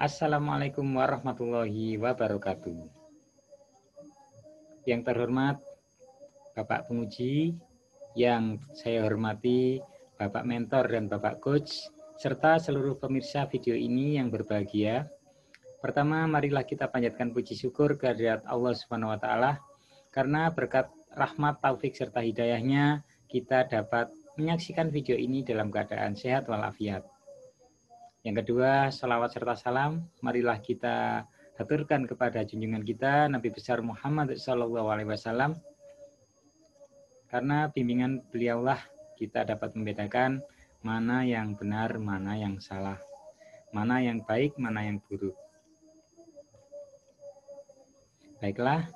Assalamualaikum warahmatullahi wabarakatuh. Yang terhormat Bapak penguji, yang saya hormati Bapak mentor dan Bapak coach, serta seluruh pemirsa video ini yang berbahagia. Pertama, marilah kita panjatkan puji syukur kehadirat Allah Subhanahu wa taala karena berkat rahmat, taufik serta hidayahnya kita dapat menyaksikan video ini dalam keadaan sehat walafiat. Yang kedua, salawat serta salam, marilah kita haturkan kepada junjungan kita Nabi besar Muhammad SAW, karena bimbingan beliaulah kita dapat membedakan mana yang benar, mana yang salah, mana yang baik, mana yang buruk. Baiklah,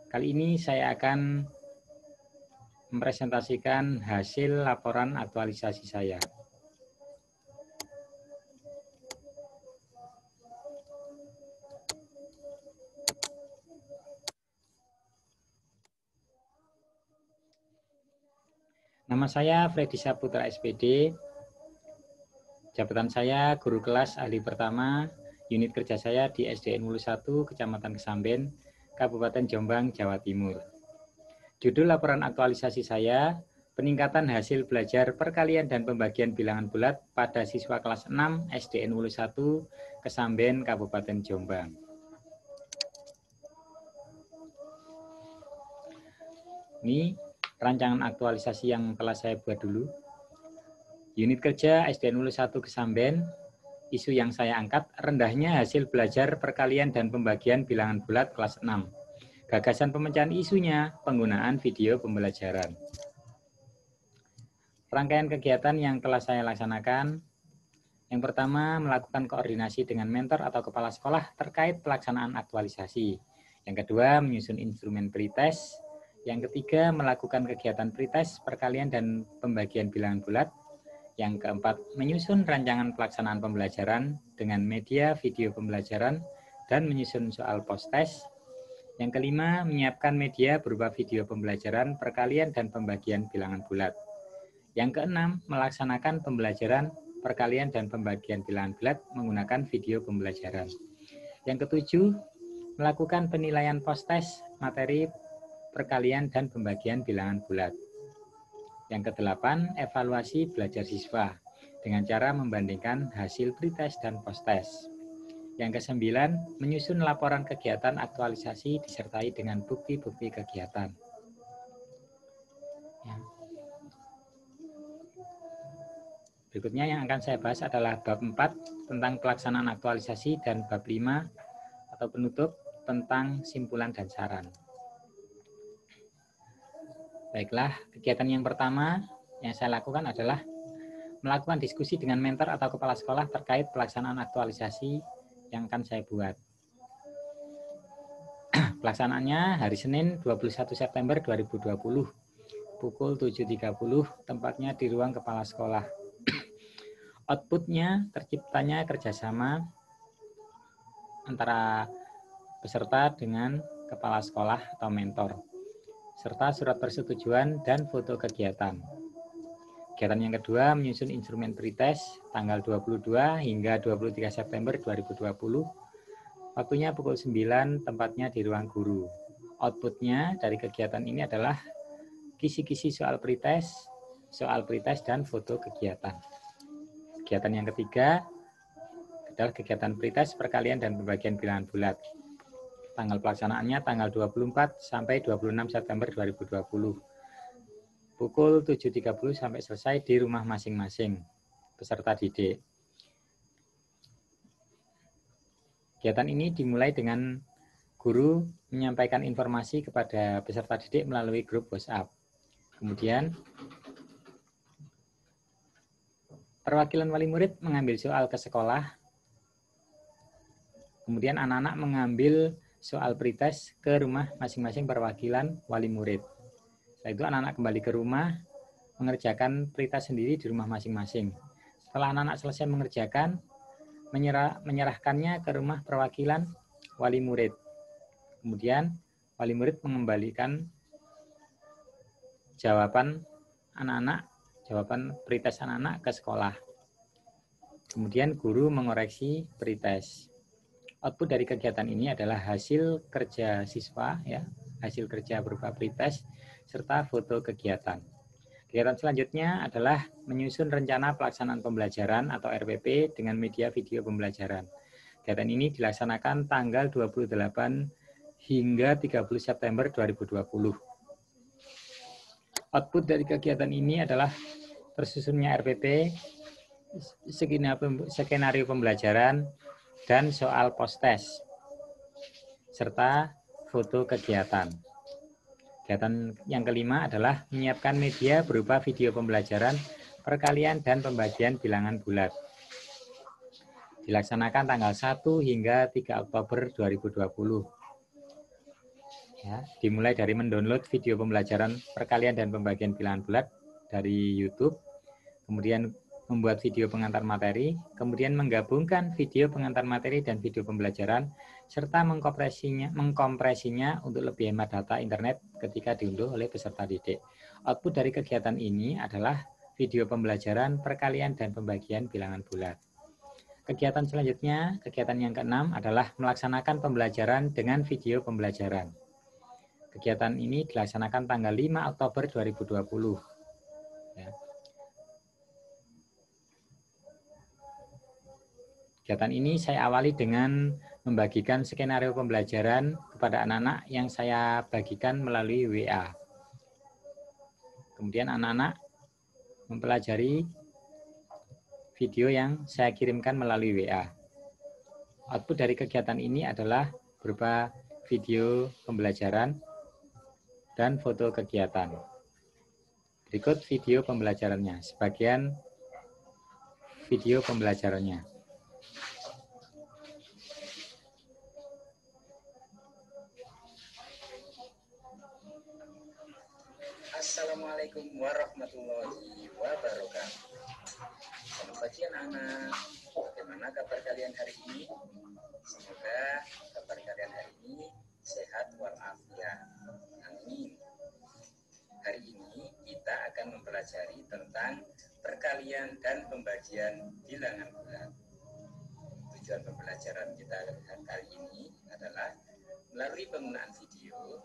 kali ini saya akan mempresentasikan hasil laporan aktualisasi saya. Nama saya Freddy Saputra SPD, jabatan saya guru kelas ahli pertama, unit kerja saya di SDN Hulu 1, Kecamatan Kesamben, Kabupaten Jombang, Jawa Timur. Judul laporan aktualisasi saya, peningkatan hasil belajar perkalian dan pembagian bilangan bulat pada siswa kelas 6 SDN Hulu 1, Kesamben, Kabupaten Jombang. Ini rancangan aktualisasi yang telah saya buat dulu. Unit kerja SDN Hulu 1 Kesamben, isu yang saya angkat, rendahnya hasil belajar perkalian dan pembagian bilangan bulat kelas 6. Gagasan pemecahan isunya, penggunaan video pembelajaran. Rangkaian kegiatan yang telah saya laksanakan, yang pertama melakukan koordinasi dengan mentor atau kepala sekolah terkait pelaksanaan aktualisasi. Yang kedua menyusun instrumen pretest. Yang ketiga melakukan kegiatan pretest perkalian dan pembagian bilangan bulat. Yang keempat menyusun rancangan pelaksanaan pembelajaran dengan media video pembelajaran dan menyusun soal post-test. Yang kelima, menyiapkan media berupa video pembelajaran, perkalian, dan pembagian bilangan bulat. Yang keenam, melaksanakan pembelajaran, perkalian, dan pembagian bilangan bulat menggunakan video pembelajaran. Yang ketujuh, melakukan penilaian post-test, materi, perkalian, dan pembagian bilangan bulat. Yang kedelapan, evaluasi belajar siswa dengan cara membandingkan hasil pretest dan post-test. Yang kesembilan, menyusun laporan kegiatan aktualisasi disertai dengan bukti-bukti kegiatan. Berikutnya yang akan saya bahas adalah bab 4 tentang pelaksanaan aktualisasi dan bab 5 atau penutup tentang simpulan dan saran. Baiklah, kegiatan yang pertama yang saya lakukan adalah melakukan diskusi dengan mentor atau kepala sekolah terkait pelaksanaan aktualisasi yang akan saya buat. Pelaksanaannya hari Senin 21 September 2020, pukul 7.30, tempatnya di ruang kepala sekolah. Outputnya terciptanya kerjasama antara peserta dengan kepala sekolah atau mentor, serta surat persetujuan dan foto kegiatan. Kegiatan yang kedua menyusun instrumen pretest tanggal 22 hingga 23 September 2020. Waktunya pukul 9, tempatnya di ruang guru. Outputnya dari kegiatan ini adalah kisi-kisi soal pretest, dan foto kegiatan. Kegiatan yang ketiga adalah kegiatan pretest, perkalian, dan pembagian bilangan bulat. Tanggal pelaksanaannya tanggal 24 sampai 26 September 2020. Pukul 7.30 sampai selesai di rumah masing-masing peserta didik. Kegiatan ini dimulai dengan guru menyampaikan informasi kepada peserta didik melalui grup WhatsApp. Kemudian perwakilan wali murid mengambil soal ke sekolah. Kemudian anak-anak mengambil soal pretest ke rumah masing-masing perwakilan wali murid. Setelah itu anak-anak kembali ke rumah mengerjakan pretest sendiri di rumah masing-masing. Setelah anak-anak selesai mengerjakan, menyerahkannya ke rumah perwakilan wali murid. Kemudian wali murid mengembalikan jawaban pretest anak-anak ke sekolah. Kemudian guru mengoreksi pretest. Output dari kegiatan ini adalah hasil kerja siswa, ya, hasil kerja berupa pretest serta foto kegiatan. Kegiatan selanjutnya adalah menyusun rencana pelaksanaan pembelajaran atau RPP dengan media video pembelajaran. Kegiatan ini dilaksanakan tanggal 28 hingga 30 September 2020. Output dari kegiatan ini adalah tersusunnya RPP, skenario pembelajaran, dan soal post-test, serta foto kegiatan. Kegiatan yang kelima adalah menyiapkan media berupa video pembelajaran, perkalian, dan pembagian bilangan bulat. Dilaksanakan tanggal 1 hingga 3 Oktober 2020. Ya, dimulai dari mendownload video pembelajaran perkalian dan pembagian bilangan bulat dari YouTube, kemudian membuat video pengantar materi, kemudian menggabungkan video pengantar materi dan video pembelajaran, serta mengkompresinya untuk lebih hemat data internet ketika diunduh oleh peserta didik. Output dari kegiatan ini adalah video pembelajaran, perkalian, dan pembagian bilangan bulat. Kegiatan selanjutnya, kegiatan yang keenam adalah melaksanakan pembelajaran dengan video pembelajaran. Kegiatan ini dilaksanakan tanggal 5 Oktober 2020. Ya. Kegiatan ini saya awali dengan membagikan skenario pembelajaran kepada anak-anak yang saya bagikan melalui WA. Kemudian anak-anak mempelajari video yang saya kirimkan melalui WA. Output dari kegiatan ini adalah berupa video pembelajaran dan foto kegiatan. Berikut video pembelajarannya, sebagian video pembelajarannya. Assalamualaikum warahmatullahi wabarakatuh. Selamat pagi anak-anak. Bagaimana kabar kalian hari ini? Semoga kabar kalian hari ini sehat walafiat. Amin. Hari ini kita akan mempelajari tentang perkalian dan pembagian bilangan bulat. Tujuan pembelajaran kita kali ini adalah melalui penggunaan video,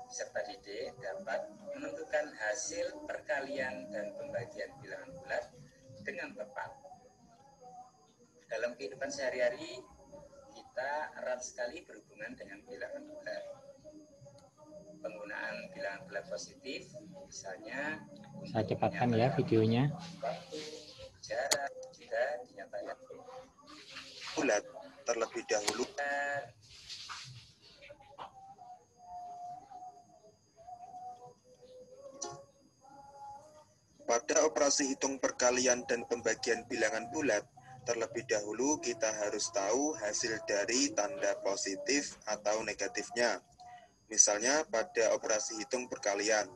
peserta didik dapat menentukan hasil perkalian dan pembagian bilangan bulat dengan tepat. Dalam kehidupan sehari-hari, kita erat sekali berhubungan dengan bilangan bulat. Penggunaan bilangan bulat positif, misalnya saya cepatkan ya videonya. Waktu, jarak juga dinyatakan bulat terlebih dahulu. Pada operasi hitung perkalian dan pembagian bilangan bulat, terlebih dahulu kita harus tahu hasil dari tanda positif atau negatifnya. Misalnya pada operasi hitung perkalian,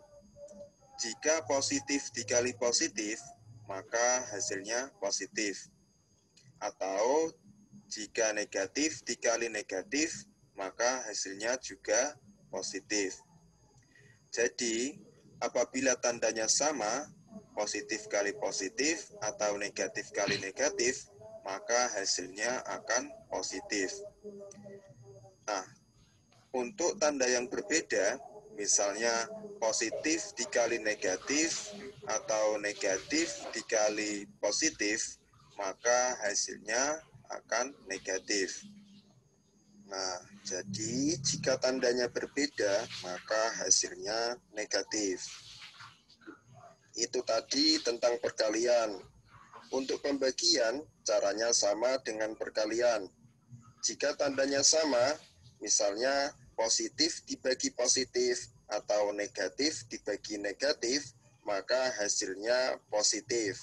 jika positif dikali positif, maka hasilnya positif. Atau jika negatif dikali negatif, maka hasilnya juga positif. Jadi, apabila tandanya sama, positif kali positif atau negatif kali negatif, maka hasilnya akan positif. Nah, untuk tanda yang berbeda, misalnya positif dikali negatif atau negatif dikali positif, maka hasilnya akan negatif. Nah, jadi jika tandanya berbeda, maka hasilnya negatif. Itu tadi tentang perkalian. Untuk pembagian, caranya sama dengan perkalian. Jika tandanya sama, misalnya positif dibagi positif atau negatif dibagi negatif, maka hasilnya positif.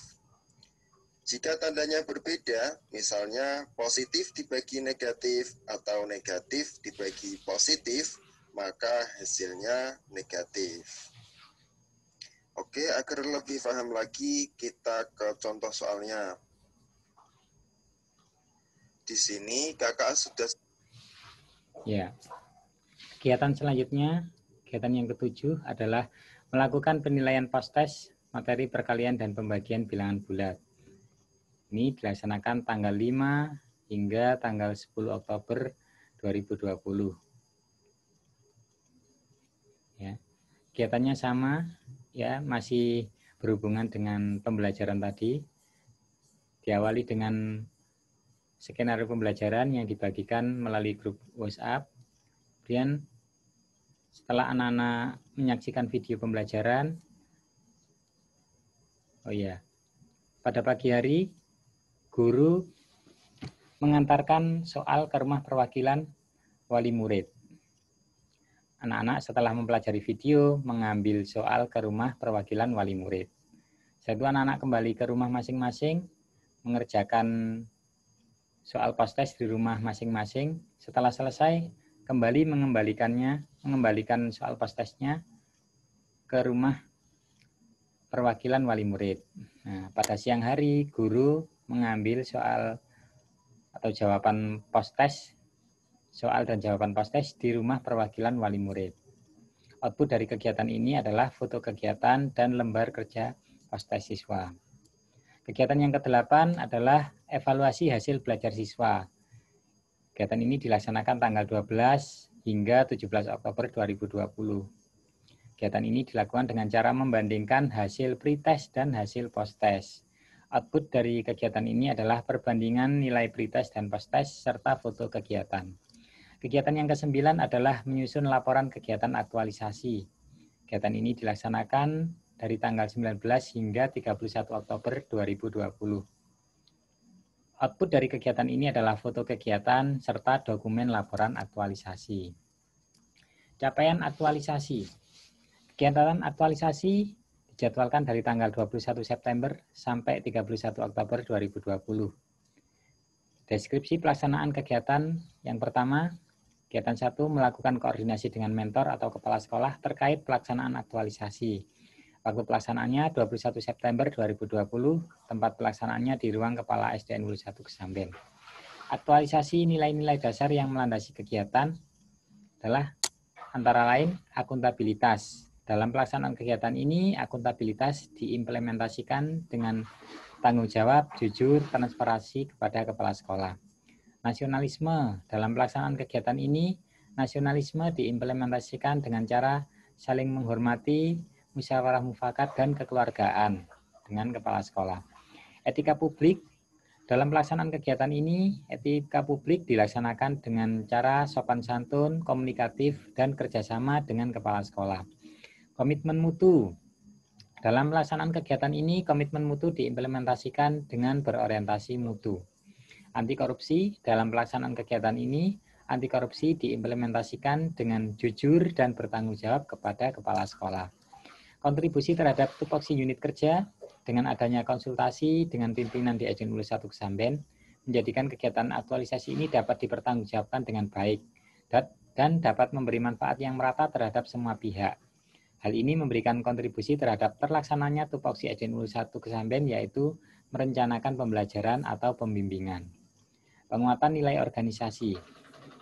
Jika tandanya berbeda, misalnya positif dibagi negatif atau negatif dibagi positif, maka hasilnya negatif. Oke, agar lebih paham lagi, kita ke contoh soalnya. Di sini kakak sudah... Ya. Kegiatan selanjutnya, kegiatan yang ketujuh adalah melakukan penilaian post-test materi perkalian dan pembagian bilangan bulat. Ini dilaksanakan tanggal 5 hingga tanggal 10 Oktober 2020. Ya. Kegiatannya sama, ya, masih berhubungan dengan pembelajaran tadi. Diawali dengan skenario pembelajaran yang dibagikan melalui grup WhatsApp. Kemudian setelah anak-anak menyaksikan video pembelajaran, pada pagi hari guru mengantarkan soal ke rumah perwakilan wali murid. Anak-anak setelah mempelajari video mengambil soal ke rumah perwakilan wali murid. Setelah itu anak-anak kembali ke rumah masing-masing mengerjakan soal post-test di rumah masing-masing. Setelah selesai kembali mengembalikan soal post-testnya ke rumah perwakilan wali murid. Nah, pada siang hari guru mengambil soal atau jawaban post-test, soal dan jawaban post-test di rumah perwakilan wali murid. Output dari kegiatan ini adalah foto kegiatan dan lembar kerja post-test siswa. Kegiatan yang ke-8 adalah evaluasi hasil belajar siswa. Kegiatan ini dilaksanakan tanggal 12 hingga 17 Oktober 2020. Kegiatan ini dilakukan dengan cara membandingkan hasil pretest dan hasil post-test. Output dari kegiatan ini adalah perbandingan nilai pretest dan post-test serta foto kegiatan. Kegiatan yang ke-9 adalah menyusun laporan kegiatan aktualisasi. Kegiatan ini dilaksanakan dari tanggal 19 hingga 31 Oktober 2020. Output dari kegiatan ini adalah foto kegiatan serta dokumen laporan aktualisasi. Capaian aktualisasi. Kegiatan aktualisasi dijadwalkan dari tanggal 21 September sampai 31 Oktober 2020. Deskripsi pelaksanaan kegiatan yang pertama, kegiatan 1 melakukan koordinasi dengan mentor atau kepala sekolah terkait pelaksanaan aktualisasi. Waktu pelaksanaannya 21 September 2020, tempat pelaksanaannya di ruang Kepala SDN Hulu 1 Kesamben. Aktualisasi nilai-nilai dasar yang melandasi kegiatan adalah antara lain akuntabilitas. Dalam pelaksanaan kegiatan ini, akuntabilitas diimplementasikan dengan tanggung jawab, jujur, transparansi kepada kepala sekolah. Nasionalisme. Dalam pelaksanaan kegiatan ini, nasionalisme diimplementasikan dengan cara saling menghormati, musyawarah mufakat, dan kekeluargaan dengan kepala sekolah. Etika publik. Dalam pelaksanaan kegiatan ini, etika publik dilaksanakan dengan cara sopan santun, komunikatif, dan kerjasama dengan kepala sekolah. Komitmen mutu. Dalam pelaksanaan kegiatan ini, komitmen mutu diimplementasikan dengan berorientasi mutu. Anti korupsi. Dalam pelaksanaan kegiatan ini, anti korupsi diimplementasikan dengan jujur dan bertanggung jawab kepada kepala sekolah. Kontribusi terhadap tupoksi unit kerja. Dengan adanya konsultasi dengan pimpinan di SDN Hulu 1 Kesamben, menjadikan kegiatan aktualisasi ini dapat dipertanggungjawabkan dengan baik dan dapat memberi manfaat yang merata terhadap semua pihak. Hal ini memberikan kontribusi terhadap terlaksananya tupoksi SDN Hulu 1 Kesamben, yaitu merencanakan pembelajaran atau pembimbingan. Penguatan nilai organisasi.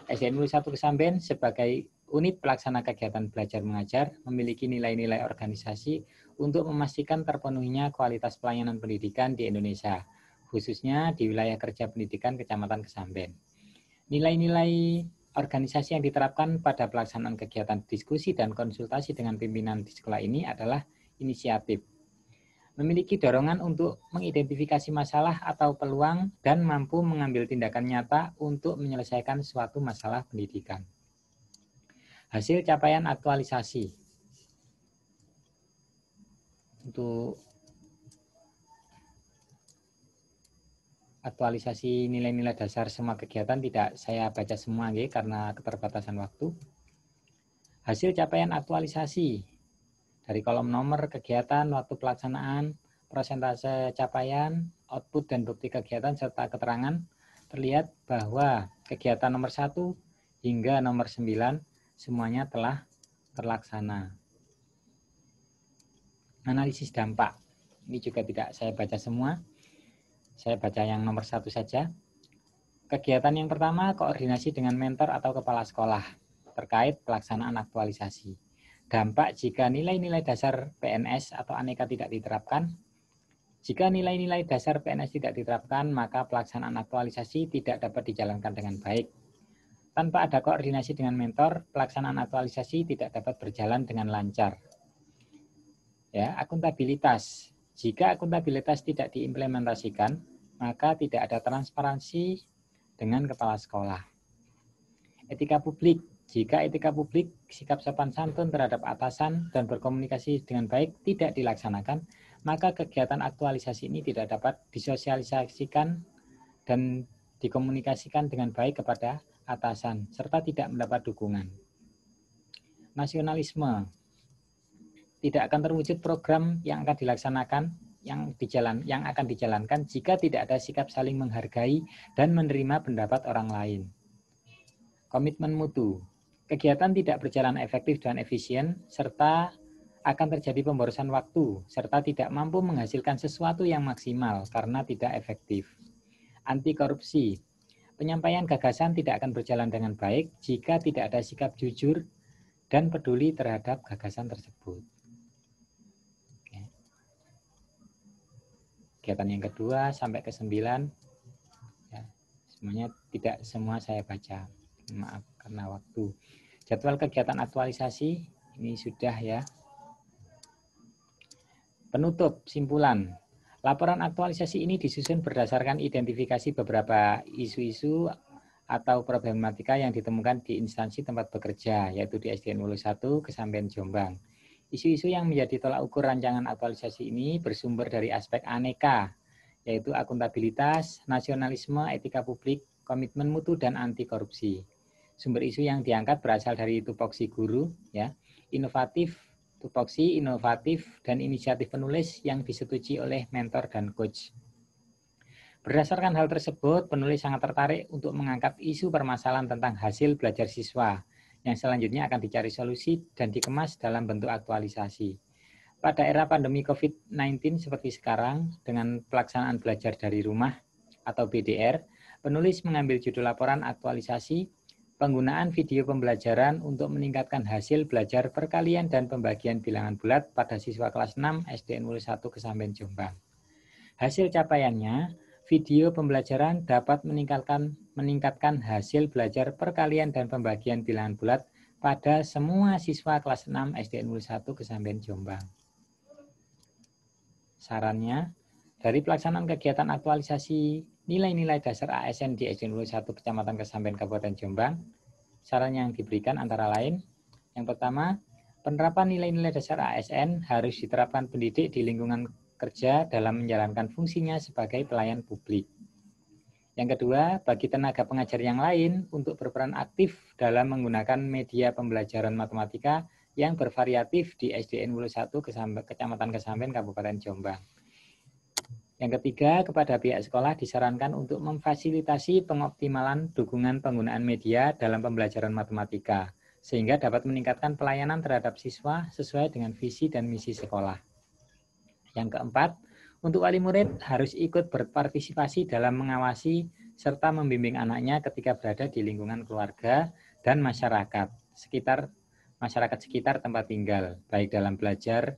SDN Hulu 1 Kesamben sebagai unit pelaksana kegiatan belajar mengajar memiliki nilai-nilai organisasi untuk memastikan terpenuhinya kualitas pelayanan pendidikan di Indonesia, khususnya di wilayah kerja pendidikan Kecamatan Kesamben. Nilai-nilai organisasi yang diterapkan pada pelaksanaan kegiatan diskusi dan konsultasi dengan pimpinan di sekolah ini adalah inisiatif, memiliki dorongan untuk mengidentifikasi masalah atau peluang, dan mampu mengambil tindakan nyata untuk menyelesaikan suatu masalah pendidikan. Hasil capaian aktualisasi. Untuk aktualisasi nilai-nilai dasar semua kegiatan tidak saya baca semua karena keterbatasan waktu. Hasil capaian aktualisasi dari kolom nomor kegiatan, waktu pelaksanaan, persentase capaian, output dan bukti kegiatan serta keterangan, terlihat bahwa kegiatan nomor 1 hingga nomor 9 semuanya telah terlaksana. Analisis dampak. Ini juga tidak saya baca semua. Saya baca yang nomor 1 saja. Kegiatan yang pertama, koordinasi dengan mentor atau kepala sekolah terkait pelaksanaan aktualisasi. Dampak jika nilai-nilai dasar PNS atau aneka tidak diterapkan. Jika nilai-nilai dasar PNS tidak diterapkan, maka pelaksanaan aktualisasi tidak dapat dijalankan dengan baik. Tanpa ada koordinasi dengan mentor, pelaksanaan aktualisasi tidak dapat berjalan dengan lancar. Ya, akuntabilitas. Jika akuntabilitas tidak diimplementasikan, maka tidak ada transparansi dengan kepala sekolah. Etika publik. Jika etika publik, sikap sopan santun terhadap atasan dan berkomunikasi dengan baik tidak dilaksanakan, maka kegiatan aktualisasi ini tidak dapat disosialisasikan dan dikomunikasikan dengan baik kepada atasan, serta tidak mendapat dukungan. Nasionalisme. Tidak akan terwujud program yang akan dilaksanakan, yang akan dijalankan jika tidak ada sikap saling menghargai dan menerima pendapat orang lain. Komitmen mutu. Kegiatan tidak berjalan efektif dan efisien, serta akan terjadi pemborosan waktu, serta tidak mampu menghasilkan sesuatu yang maksimal karena tidak efektif. Anti korupsi. Penyampaian gagasan tidak akan berjalan dengan baik jika tidak ada sikap jujur dan peduli terhadap gagasan tersebut. Kegiatan yang kedua sampai ke 9, ya, semuanya tidak semua saya baca, maaf karena waktu. Jadwal kegiatan aktualisasi ini sudah ya. Penutup, simpulan. Laporan aktualisasi ini disusun berdasarkan identifikasi beberapa isu-isu atau problematika yang ditemukan di instansi tempat bekerja, yaitu di SDN Wulu 1 Kesamben Jombang. Isu-isu yang menjadi tolak ukur rancangan aktualisasi ini bersumber dari aspek aneka, yaitu akuntabilitas, nasionalisme, etika publik, komitmen mutu, dan anti korupsi. Sumber isu yang diangkat berasal dari tupoksi guru, ya, tupoksi inovatif, dan inisiatif penulis yang disetujui oleh mentor dan coach. Berdasarkan hal tersebut, penulis sangat tertarik untuk mengangkat isu permasalahan tentang hasil belajar siswa, yang selanjutnya akan dicari solusi dan dikemas dalam bentuk aktualisasi. Pada era pandemi COVID-19 seperti sekarang, dengan pelaksanaan belajar dari rumah atau BDR, penulis mengambil judul laporan aktualisasi, penggunaan video pembelajaran untuk meningkatkan hasil belajar perkalian dan pembagian bilangan bulat pada siswa kelas 6 SDN Wulu 1 Kesamben Jombang. Hasil capaiannya, video pembelajaran dapat meningkatkan hasil belajar perkalian dan pembagian bilangan bulat pada semua siswa kelas 6 SDN Wulu 1 Kesamben Jombang. Sarannya, dari pelaksanaan kegiatan aktualisasi nilai-nilai dasar ASN di SDN Wulu 1 Kecamatan Kesamben Kabupaten Jombang, saran yang diberikan antara lain, yang pertama, penerapan nilai-nilai dasar ASN harus diterapkan pendidik di lingkungan kerja dalam menjalankan fungsinya sebagai pelayan publik. Yang kedua, bagi tenaga pengajar yang lain untuk berperan aktif dalam menggunakan media pembelajaran matematika yang bervariatif di SDN Wulu 1 Kecamatan Kesamben Kabupaten Jombang. Yang ketiga, kepada pihak sekolah disarankan untuk memfasilitasi pengoptimalan dukungan penggunaan media dalam pembelajaran matematika, sehingga dapat meningkatkan pelayanan terhadap siswa sesuai dengan visi dan misi sekolah. Yang keempat, untuk wali murid harus ikut berpartisipasi dalam mengawasi serta membimbing anaknya ketika berada di lingkungan keluarga dan masyarakat sekitar tempat tinggal, baik dalam belajar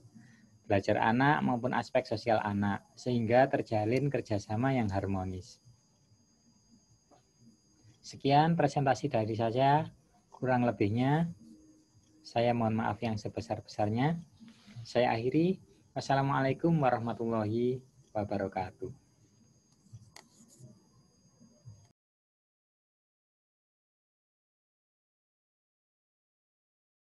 anak maupun aspek sosial anak, sehingga terjalin kerjasama yang harmonis. Sekian presentasi dari saya, kurang lebihnya saya mohon maaf yang sebesar-besarnya. Saya akhiri. Wassalamualaikum warahmatullahi wabarakatuh.